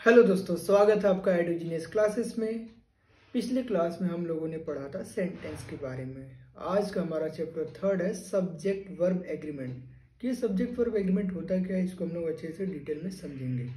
Hello दोस्तों, स्वागत है आपका एडोजीनियस क्लासेस में। पिछले क्लास में हम लोगों ने पढ़ा था सेंटेंस के बारे में। आज का हमारा चैप्टर थर्ड है सब्जेक्ट वर्ब एग्रीमेंट। कि सब्जेक्ट वर्ब एग्रीमेंट होता क्या है, इसको हम लोग अच्छे से डिटेल में समझेंगे।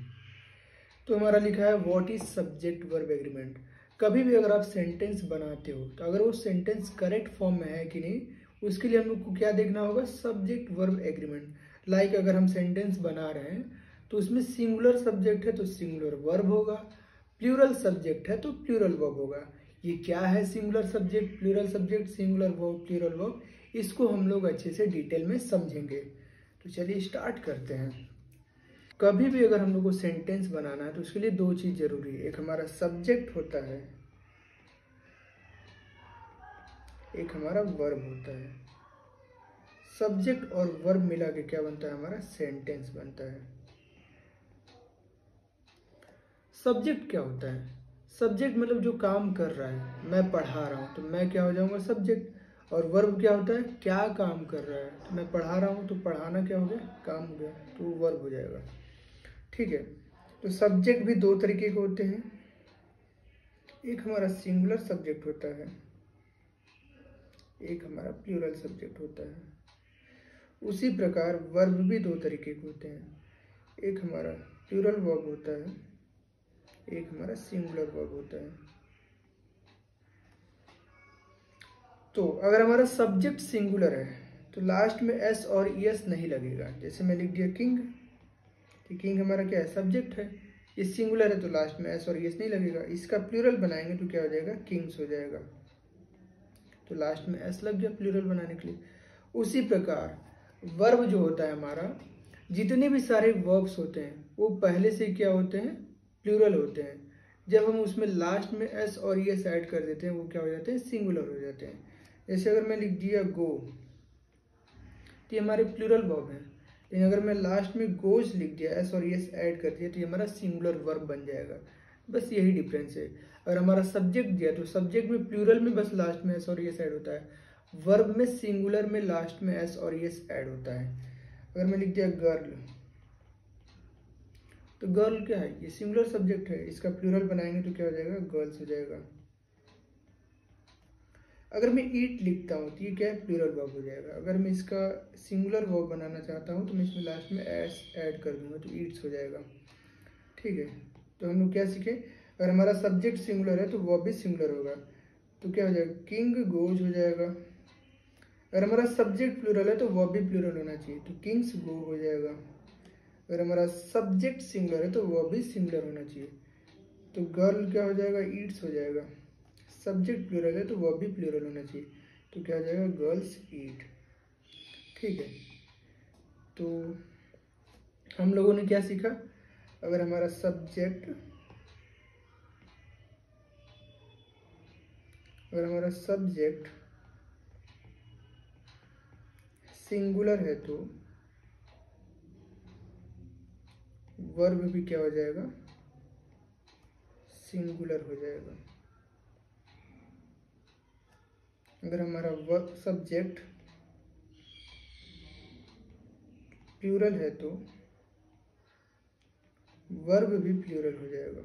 तो हमारा लिखा है what is subject verb agreement. कभी भी अगर आप सेंटेंस बनाते हो तो अगर वो सेंटेंस करेक्ट फॉर्म में है कि नहीं, उसके लिए हम लोग को क्या देखना होगा, सब्जेक्ट वर्ब एग्रीमेंट। लाइक अगर हम सेंटेंस बना रहे हैं तो उसमें सिंगुलर सब्जेक्ट है तो सिंगुलर वर्ब होगा, प्लूरल सब्जेक्ट है तो प्लूरल वर्ब होगा। ये क्या है singular subject, plural subject, singular verb, plural verb, इसको हम लोग अच्छे से डिटेल में समझेंगे। तो चलिए स्टार्ट करते हैं। कभी भी अगर हम लोग को सेंटेंस बनाना है तो उसके लिए दो चीज जरूरी है। एक हमारा सब्जेक्ट होता है, एक हमारा वर्ब होता है। सब्जेक्ट और वर्ब मिला के क्या बनता है, हमारा सेंटेंस बनता है। सब्जेक्ट क्या होता है, सब्जेक्ट मतलब जो काम कर रहा है। मैं पढ़ा रहा हूँ तो मैं क्या हो जाऊंगा, सब्जेक्ट। और वर्ब क्या होता है, क्या काम कर रहा है। तो मैं पढ़ा रहा हूँ तो पढ़ाना क्या हो गया, काम हो गया, तो वर्ब हो जाएगा। ठीक है। तो सब्जेक्ट भी दो तरीके के होते हैं। एक हमारा सिंगुलर सब्जेक्ट होता है, एक हमारा प्लूरल सब्जेक्ट होता है। उसी प्रकार वर्ब भी दो तरीके के होते हैं। एक हमारा प्लूरल वर्ब होता है, एक हमारा सिंगुलर वर्ब होता है। तो अगर हमारा सब्जेक्ट सिंगुलर है तो लास्ट में एस और एस नहीं लगेगा। जैसे मैं लिख दिया किंग, कि किंग हमारा क्या है, सब्जेक्ट है। ये सिंगुलर है तो लास्ट में एस और एस नहीं लगेगा। इसका प्लूरल बनाएंगे तो क्या हो जाएगा, किंग्स हो जाएगा। तो लास्ट में एस लग गया प्लूरल बनाने के लिए। उसी प्रकार वर्ब जो होता है हमारा, जितने भी सारे वर्ब्स होते हैं वो पहले से क्या होते हैं, प्लूरल होते हैं। जब हम उसमें लास्ट में एस और एस ऐड कर देते हैं वो क्या हो जाते हैं, सिंगुलर हो जाते हैं। जैसे अगर मैं लिख दिया गो, तो ये हमारे प्लूरल वर्ब है। लेकिन अगर मैं लास्ट में गोज लिख दिया, एस और एस ऐड कर दिया, तो ये हमारा सिंगुलर वर्ब बन जाएगा। बस यही डिफरेंस है। अगर हमारा सब्जेक्ट दिया तो सब्जेक्ट में प्लूरल में बस लास्ट में एस और एस ऐड होता है, वर्ब में सिंगुलर में लास्ट में एस और एस ऐड होता है। अगर मैं लिख दिया गर्ल, तो गर्ल क्या है, ये सिंगुलर सब्जेक्ट है। इसका प्लूरल बनाएंगे तो क्या हो जाएगा, गर्ल्स हो जाएगा। अगर मैं ईट लिखता हूँ तो ये क्या है, प्लूरल वर्ब हो जाएगा। अगर मैं इसका सिंगुलर वर्ब बनाना चाहता हूँ तो मैं इसमें लास्ट में एस ऐड कर दूंगा तो ईट्स हो जाएगा। ठीक है। तो हम लोग क्या सीखे, अगर हमारा सब्जेक्ट सिंगुलर है तो वर्ब भी सिंगुलर होगा। तो क्या हो जाएगा, किंग गोज हो जाएगा। अगर हमारा सब्जेक्ट प्लूरल है तो वर्ब भी प्लूरल होना चाहिए, तो किंग्स गो हो जाएगा। अगर हमारा सब्जेक्ट सिंगुलर है तो वर्ब भी सिंगुलर होना चाहिए, तो गर्ल क्या हो जाएगा, ईट्स हो जाएगा। सब्जेक्ट प्लूरल है तो वर्ब भी प्लूरल होना चाहिए, तो क्या हो जाएगा, गर्ल्स ईट। ठीक है। तो हम लोगों ने क्या सीखा, अगर हमारा सब्जेक्ट सिंगुलर है तो वर्ब भी क्या हो जाएगा, सिंगुलर हो जाएगा। अगर हमारा सब्जेक्ट प्लूरल है तो वर्ब भी प्लूरल हो जाएगा।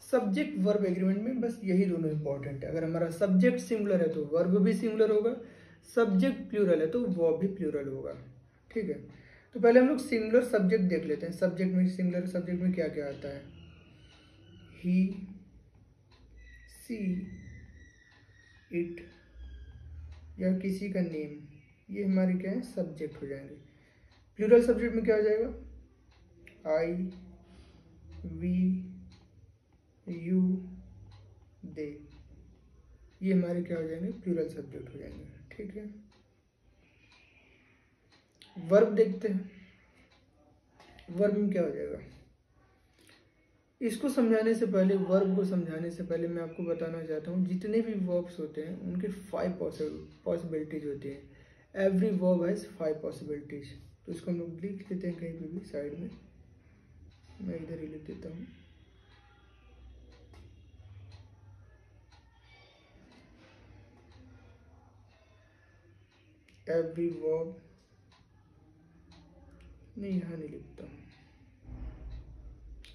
सब्जेक्ट वर्ब एग्रीमेंट में बस यही दोनों इंपॉर्टेंट है। अगर हमारा सब्जेक्ट सिंगुलर है तो वर्ब भी सिंगुलर होगा, सब्जेक्ट प्लूरल है तो वर्ब भी प्लूरल होगा। ठीक है। तो पहले हम लोग सिंगुलर सब्जेक्ट देख लेते हैं। सब्जेक्ट में, सिंगुलर सब्जेक्ट में क्या क्या आता है, ही, सी, इट या किसी का नेम, ये हमारे क्या है, सब्जेक्ट हो जाएंगे। प्लूरल सब्जेक्ट में क्या हो जाएगा, आई, वी, यू, दे, ये हमारे क्या हो जाएंगे, प्लूरल सब्जेक्ट हो जाएंगे। ठीक है। वर्ब देखते हैं। वर्ब में क्या हो जाएगा, इसको समझाने से पहले, वर्ब को समझाने से पहले मैं आपको बताना चाहता हूँ, जितने भी वर्ब्स होते हैं उनके 5 पॉसिबिलिटीज होती हैं। Every verb has 5 possibilities. तो इसको हम लोग लिख लेते हैं कहीं पे भी साइड में, मैं इधर ही लिख देता हूँ। एवरी वर्ब नहीं, यहाँ नहीं लिखता हूँ,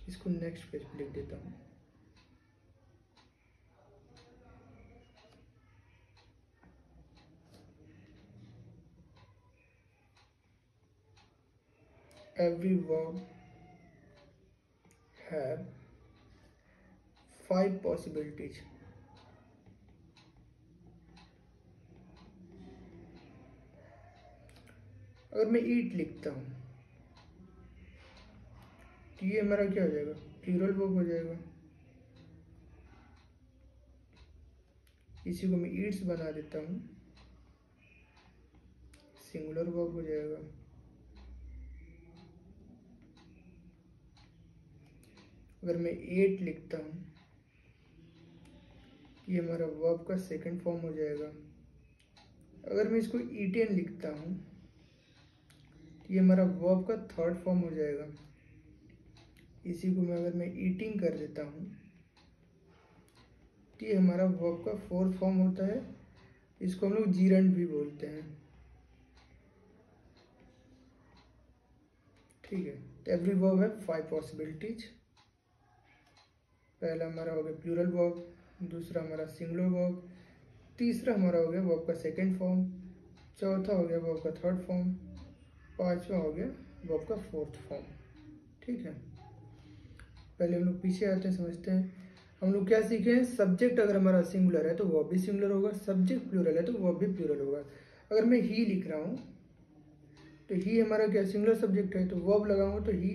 इसको नेक्स्ट पेज पे लिख देता हूँ। Every verb have 5 possibilities. अगर मैं ईट लिखता हूँ तो ये हमारा क्या हो जाएगा, प्लूरल वर्ब हो जाएगा। इसी को मैं ईट्स बना देता हूँ, सिंगुलर वर्ब हो जाएगा। अगर मैं एट लिखता हूँ ये हमारा वर्ब का सेकंड फॉर्म हो जाएगा। अगर मैं इसको ईटेन लिखता हूँ ये हमारा वर्ब का थर्ड फॉर्म हो जाएगा। इसी को मैं अगर मैं ईटिंग कर देता हूँ तो ये हमारा वर्ब का फोर्थ फॉर्म होता है। इसको हम लोग जीरंड भी बोलते हैं। ठीक है, तो एवरी वर्ब है 5 पॉसिबिलिटीज। पहला हमारा हो गया प्लूरल वर्ब, दूसरा हमारा सिंगुलर वर्ब, तीसरा हमारा हो गया वर्ब का सेकंड फॉर्म, चौथा हो गया वर्ब का थर्ड फॉर्म, पांचवा हो गया वर्ब का फोर्थ फॉर्म। ठीक है, पहले हम लोग पीछे आते हैं, समझते हैं हम लोग क्या सीखे हैं। सब्जेक्ट अगर हमारा सिंगुलर है तो वर्ब भी सिंगुलर होगा, सब्जेक्ट प्लूरल है तो वर्ब भी प्लूरल होगा। अगर मैं ही लिख रहा हूँ तो ही हमारा क्या सिंगुलर सब्जेक्ट है, तो वर्ब लगाऊंगा तो ही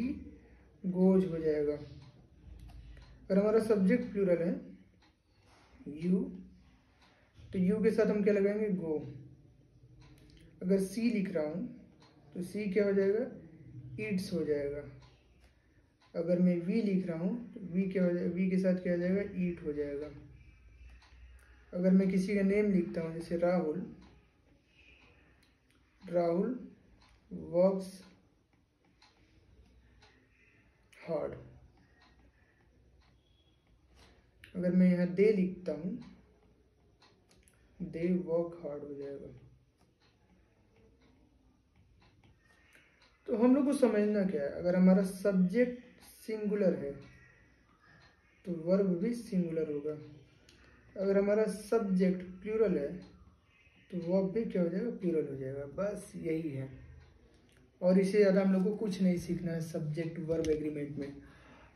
गोज हो जाएगा। अगर हमारा सब्जेक्ट प्लूरल है यू, तो यू के साथ हम क्या लगाएंगे, गो। अगर सी लिख रहा हूँ तो सी क्या हो जाएगा, ईट्स हो जाएगा। अगर मैं वी लिख रहा हूँ तो वी क्या हो जाएगा, वी के साथ क्या हो जाएगा, ईट हो जाएगा। अगर मैं किसी का नेम लिखता हूँ जैसे राहुल, राहुल वर्क्स हार्ड। अगर मैं यहाँ दे लिखता हूँ दे वर्क हार्ड हो जाएगा। तो हम लोग को समझना क्या है, अगर हमारा सब्जेक्ट सिंगुलर है तो वर्ब भी सिंगुलर होगा। अगर हमारा सब्जेक्ट प्लूरल है तो वर्ब भी क्या हो जाएगा, प्लूरल हो जाएगा। बस यही है, और इससे ज़्यादा हम लोग को कुछ नहीं सीखना है। सब्जेक्ट वर्ब एग्रीमेंट में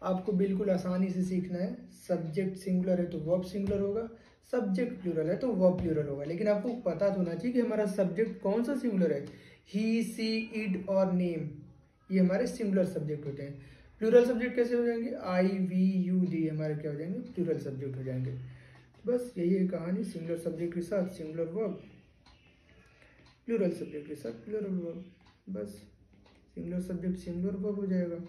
आपको बिल्कुल आसानी से सीखना है। सब्जेक्ट सिंगुलर है तो वर्ब सिंगुलर होगा, सब्जेक्ट प्लूरल है तो वर्ब प्लूरल होगा। लेकिन आपको पता तो होना चाहिए कि हमारा सब्जेक्ट कौन सा सिंगुलर है। ही, सी, इट और नेम ये हमारे सिंगुलर सब्जेक्ट होते हैं। प्लूरल सब्जेक्ट कैसे हो जाएंगे, आई, वी, यू, दी हमारे क्या हो जाएंगे, प्लूरल सब्जेक्ट हो जाएंगे। बस यही है कहानी। सिंगुलर सब्जेक्ट के साथ सिंगुलर वर्ब, प्लूरल सब्जेक्ट के साथ प्लूरल वर्ब। बस सिंगुलर सब्जेक्ट सिंगुलर वर्ब हो जाएगा।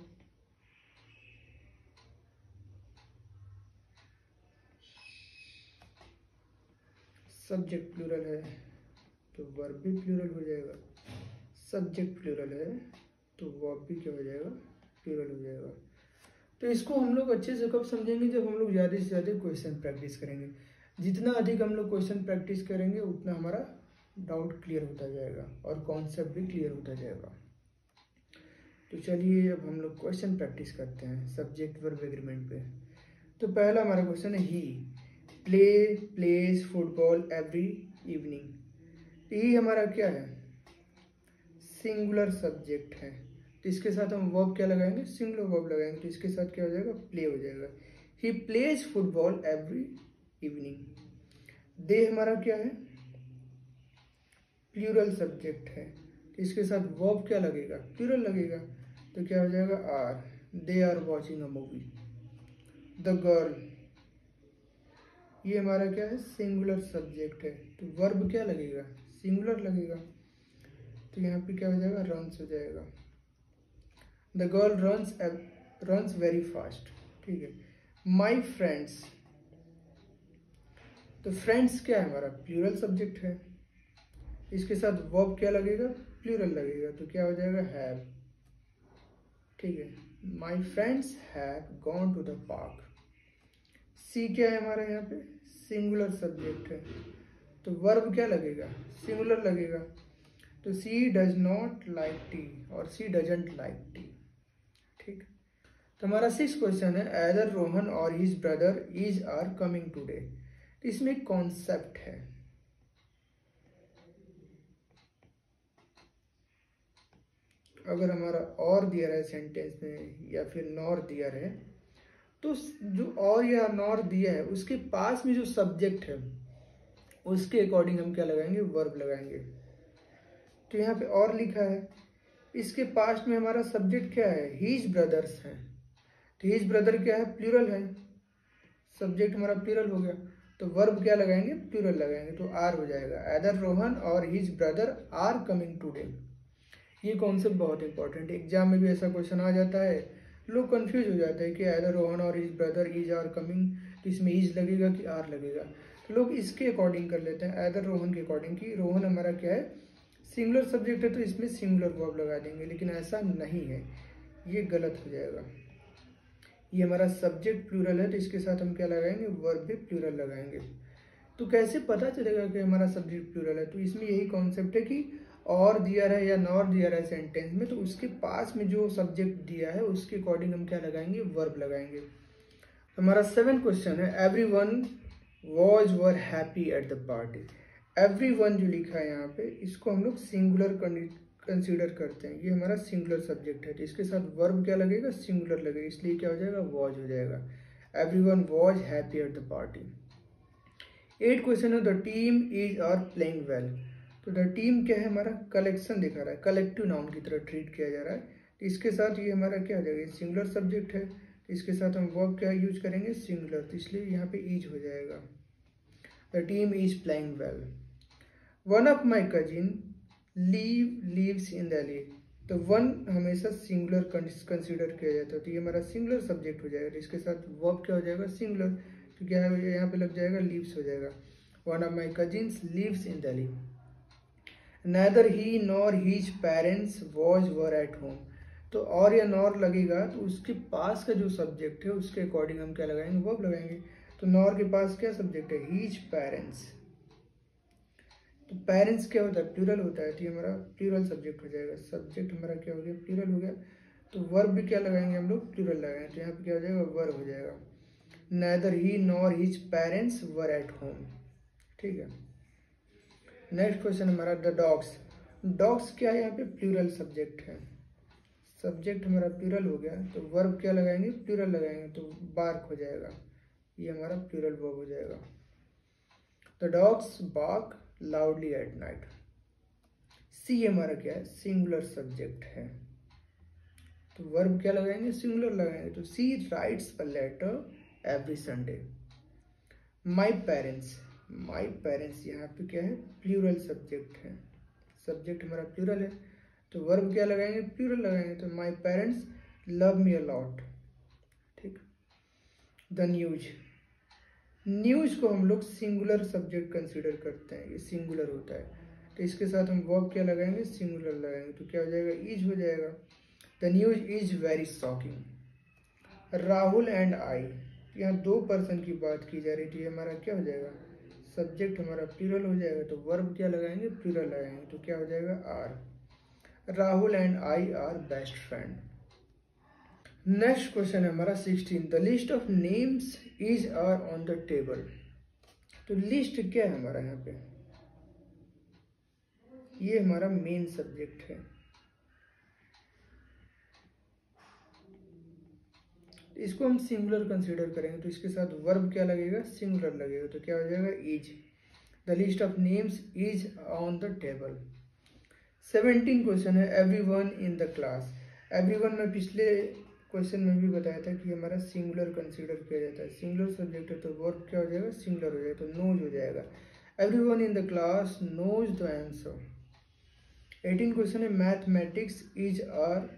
सब्जेक्ट प्लूरल है तो वर्ब भी प्लूरल हो जाएगा, सब्जेक्ट प्लूरल है तो वर्ब भी क्या हो जाएगा, प्लूरल हो जाएगा। तो इसको हम लोग अच्छे से कब समझेंगे, जब हम लोग ज़्यादा से ज़्यादा क्वेश्चन प्रैक्टिस करेंगे। जितना अधिक हम लोग क्वेश्चन प्रैक्टिस करेंगे उतना हमारा डाउट क्लियर होता जाएगा और कॉन्सेप्ट भी क्लियर होता जाएगा। तो चलिए अब हम लोग क्वेश्चन प्रैक्टिस करते हैं सब्जेक्ट वर्ब एग्रीमेंट पे। तो पहला हमारा क्वेश्चन है, ही प्लेज फुटबॉल एवरी इवनिंग। ये हमारा क्या है, सिंगुलर सब्जेक्ट है, तो इसके साथ हम वर्ब क्या लगाएंगे, सिंगुलर वर्ब लगाएंगे। तो इसके साथ क्या हो जाएगा, प्ले हो जाएगा। He plays football every evening. दे हमारा क्या है, प्लूरल सब्जेक्ट है, तो इसके साथ वर्ब क्या लगेगा, प्लूरल लगेगा। तो क्या हो जाएगा, are. They are watching a movie. The girl ये हमारा क्या है, सिंगुलर सब्जेक्ट है, तो वर्ब क्या लगेगा, सिंगुलर लगेगा। तो यहाँ पे क्या हो जाएगा, रन्स हो जाएगा। The girl runs very fast. ठीक है, माई फ्रेंड्स, तो फ्रेंड्स क्या है हमारा, प्लूरल सब्जेक्ट है, इसके साथ वर्ब क्या लगेगा, प्लूरल लगेगा। तो क्या हो जाएगा, हैव। ठीक है, my friends have gone to the park. See क्या है हमारा यहाँ पे, सिंगुलर सब्जेक्ट है, तो वर्ब क्या लगेगा, सिंगुलर लगेगा। तो सी डज नॉट लाइक टी और सी डजंट लाइक टी। ठीक, तो हमारा 6 क्वेश्चन है, एदर रोहन और his brother is are coming today. तो इसमें एक कॉन्सेप्ट है, अगर हमारा और दिया है सेंटेंस में या फिर नॉर दिया है, तो जो और या नॉर दिया है उसके पास में जो सब्जेक्ट है उसके अकॉर्डिंग हम क्या लगाएंगे, वर्ब लगाएंगे। तो यहाँ पे और लिखा है, इसके पास्ट में हमारा सब्जेक्ट क्या है, हीज ब्रदर्स है। तो हीज ब्रदर क्या है, प्लूरल है, सब्जेक्ट हमारा प्लूरल हो गया, तो वर्ब क्या लगाएंगे, प्लूरल लगाएंगे, तो आर हो जाएगा। एदर रोहन और his brother are coming today. ये कॉन्सेप्ट बहुत इंपॉर्टेंट है, एग्जाम में भी ऐसा क्वेश्चन आ जाता है, लोग कंफ्यूज हो जाते हैं कि एदर रोहन और his brother is are coming, तो इसमें इज लगेगा कि आर लगेगा। तो लोग इसके अकॉर्डिंग कर लेते हैं, एदर रोहन के अकॉर्डिंग, कि रोहन हमारा क्या है, सिंगुलर सब्जेक्ट है तो इसमें सिंगुलर वर्ब लगा देंगे, लेकिन ऐसा नहीं है, ये गलत हो जाएगा। ये हमारा सब्जेक्ट प्लूरल है तो इसके साथ हम क्या लगाएंगे, वर्ब भी प्लूरल लगाएंगे। तो कैसे पता चलेगा कि हमारा सब्जेक्ट प्लूरल है, तो इसमें यही कॉन्सेप्ट है कि और दिया है या नॉर दिया है सेंटेंस में, तो उसके पास में जो सब्जेक्ट दिया है उसके अकॉर्डिंग हम क्या लगाएंगे, वर्ब लगाएंगे। हमारा 7 क्वेश्चन है, everyone were happy at the party. Everyone जो लिखा है यहाँ पे, इसको हम लोग सिंगुलर कंसीडर करते हैं, ये हमारा सिंगुलर सब्जेक्ट है, तो इसके साथ वर्ब क्या लगेगा, सिंगुलर लगेगा, इसलिए क्या हो जाएगा, वॉज हो जाएगा। Everyone was happy at the party. 8 question है, the team is are playing well. तो द टीम क्या है, हमारा कलेक्शन दिखा रहा है, कलेक्टिव नाउन की तरह ट्रीट किया जा रहा है, तो इसके साथ ये हमारा क्या हो जाएगा, सिंगुलर सब्जेक्ट है, तो इसके साथ हम वर्ब क्या यूज करेंगे, सिंगुलर, तो इसलिए यहाँ पे इज हो जाएगा। The team is playing well. One of my cousin leaves in Delhi. तो वन हमेशा सिंगुलर कंसीडर किया जाता है, तो ये हमारा सिंगुलर सब्जेक्ट हो जाएगा, तो इसके साथ वर्ब क्या हो जाएगा, सिंगुलर, तो क्या है यहाँ पे लग जाएगा, लीव्स हो जाएगा। One of my cousins lives in Delhi. Neither he nor his parents were at home. तो और या नॉर लगेगा तो उसके पास का जो सब्जेक्ट है उसके अकॉर्डिंग हम क्या लगाएंगे, वर्ब लगाएंगे। तो नॉर के पास क्या सब्जेक्ट है, हीज पेरेंट्स। तो पेरेंट्स क्या होता है, प्लूरल होता है, तो ये हमारा प्लूरल सब्जेक्ट हो जाएगा, सब्जेक्ट हमारा क्या हो गया, प्लूरल हो गया, तो वर्ब भी क्या लगाएंगे हम लोग, प्लूरल लगाएंगे, तो यहाँ पे क्या हो जाएगा, वर्ब हो जाएगा। Neither he nor his parents were at home. ठीक है, नेक्स्ट क्वेश्चन हमारा, द डॉग्स। डॉग्स क्या है, यहाँ पे प्लूरल सब्जेक्ट है, सब्जेक्ट हमारा प्लूरल हो गया, तो वर्ब क्या लगाएंगे, प्लूरल लगाएंगे, तो बार्क हो जाएगा, ये हमारा प्लूरल वर्ब हो जाएगा। The dogs bark loudly at night. See हमारा क्या है, सिंगुलर सब्जेक्ट है, तो वर्ब क्या लगाएंगे, सिंगुलर लगाएंगे, तो she writes a letter every Sunday. My parents यहाँ पे क्या है, प्लूरल सब्जेक्ट है, सब्जेक्ट हमारा प्लूरल है, तो वर्ब क्या लगाएंगे, प्लूरल लगाएंगे, तो my parents love me a lot. ठीक, द न्यूज को हम लोग सिंगुलर सब्जेक्ट कंसीडर करते हैं, ये सिंगुलर होता है, तो इसके साथ हम वर्ब क्या लगाएंगे, सिंगुलर लगाएंगे, तो क्या हो जाएगा, इज हो जाएगा। The news is very shocking. Rahul and आई, यहाँ 2 पर्सन की बात की जा रही थी, हमारा क्या हो जाएगा, सब्जेक्ट हमारा प्लूरल हो जाएगा, तो वर्ब क्या लगाएंगे, प्लूरल लगाएंगे, तो क्या हो जाएगा, are. Rahul and I are best friend. Next question है हमारा 16, the list of names is are on the table. तो लिस्ट क्या है हमारा, यहाँ पे ये हमारा मेन सब्जेक्ट है, इसको हम सिंगुलर कंसीडर करेंगे, तो इसके साथ वर्ब क्या लगेगा, सिंगुलर लगेगा, तो क्या हो जाएगा, is. The list of names is on the table. 17 question है, everyone in the class. Everyone में पिछले क्वेश्चन में भी बताया था कि हमारा सिंगुलर कंसीडर किया जाता है, सिंगुलर सब्जेक्ट है, तो वर्ब क्या हो जाएगा, सिंगुलर हो जाएगा, तो नोज हो जाएगा। Everyone in the class knows the answer. 18 question है, mathematics is are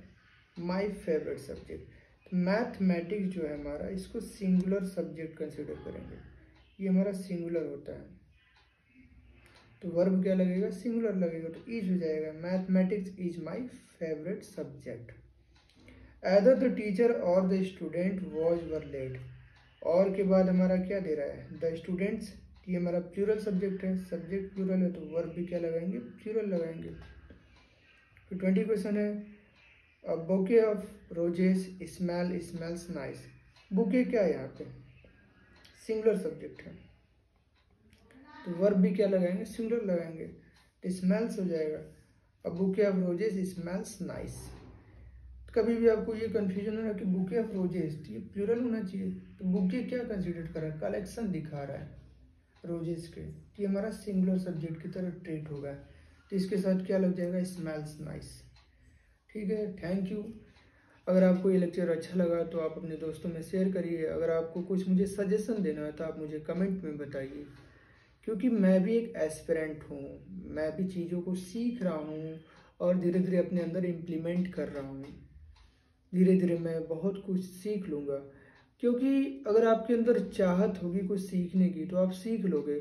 my favourite subject. Mathematics जो है हमारा, इसको सिंगुलर सब्जेक्ट कंसीडर करेंगे, ये हमारा सिंगुलर होता है, तो वर्ब क्या लगेगा, सिंगुलर लगेगा, तो इज हो जाएगा। Mathematics is my favourite subject. Either the teacher और द स्टूडेंट वर लेट। और के बाद हमारा क्या दे रहा है, द स्टूडेंट्स, ये हमारा प्लूरल सब्जेक्ट है, सब्जेक्ट प्लूरल है, तो वर्ब भी क्या लगाएंगे, प्लूरल लगाएंगे। फिर 20 क्वेश्चन है, a bouquet of roses smells nice. Bouquet क्या है यहाँ पे, सिंगुलर सब्जेक्ट है, तो वर्ब भी क्या लगाएंगे, सिंगुलर लगाएंगे, स्मेल्स हो जाएगा। A bouquet of roses smells nice. कभी भी आपको ये कंफ्यूजन हो रहा है कि बुके ऑफ रोजेस, तो ये प्लूरल होना चाहिए, तो बुके क्या कंसिडर कर रहा है, कलेक्शन दिखा रहा है रोजेस के, तो ये हमारा सिंगुलर सब्जेक्ट की तरह ट्रीट होगा, तो इसके साथ क्या लग जाएगा, स्मेल्स नाइस। ठीक है, थैंक यू। अगर आपको ये लेक्चर अच्छा लगा तो आप अपने दोस्तों में शेयर करिए। अगर आपको कुछ मुझे सजेशन देना है तो आप मुझे कमेंट में बताइए, क्योंकि मैं भी एक एस्पिरेंट हूँ, मैं भी चीज़ों को सीख रहा हूँ और धीरे धीरे अपने अंदर इम्प्लीमेंट कर रहा हूँ। धीरे धीरे मैं बहुत कुछ सीख लूँगा, क्योंकि अगर आपके अंदर चाहत होगी कुछ सीखने की तो आप सीख लोगे।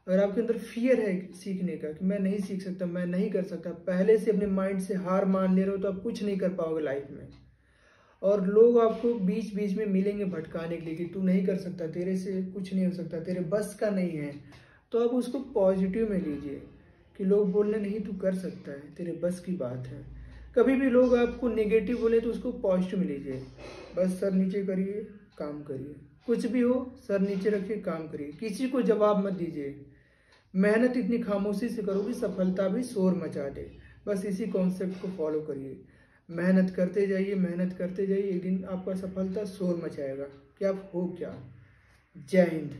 अगर आपके अंदर फियर है सीखने का कि मैं नहीं सीख सकता, मैं नहीं कर सकता, पहले से अपने माइंड से हार मान ले रहे हो, तो आप कुछ नहीं कर पाओगे लाइफ में। और लोग आपको बीच बीच में मिलेंगे भटकाने के लिए कि तू नहीं कर सकता, तेरे से कुछ नहीं हो सकता, तेरे बस का नहीं है, तो आप उसको पॉजिटिव में लीजिए कि लोग बोल रहे नहीं तू कर सकता है, तेरे बस की बात है। कभी भी लोग आपको नेगेटिव बोले तो उसको पॉजिटिव में लीजिए, बस सर नीचे करिए, काम करिए, कुछ भी हो सर नीचे रखिए, काम करिए, किसी को जवाब मत दीजिए। मेहनत इतनी खामोशी से करो कि सफलता भी शोर मचा दे। बस इसी कॉन्सेप्ट को फॉलो करिए, मेहनत करते जाइए, मेहनत करते जाइए, एक दिन आपका सफलता शोर मचाएगा कि आप हो क्या। जय हिंद।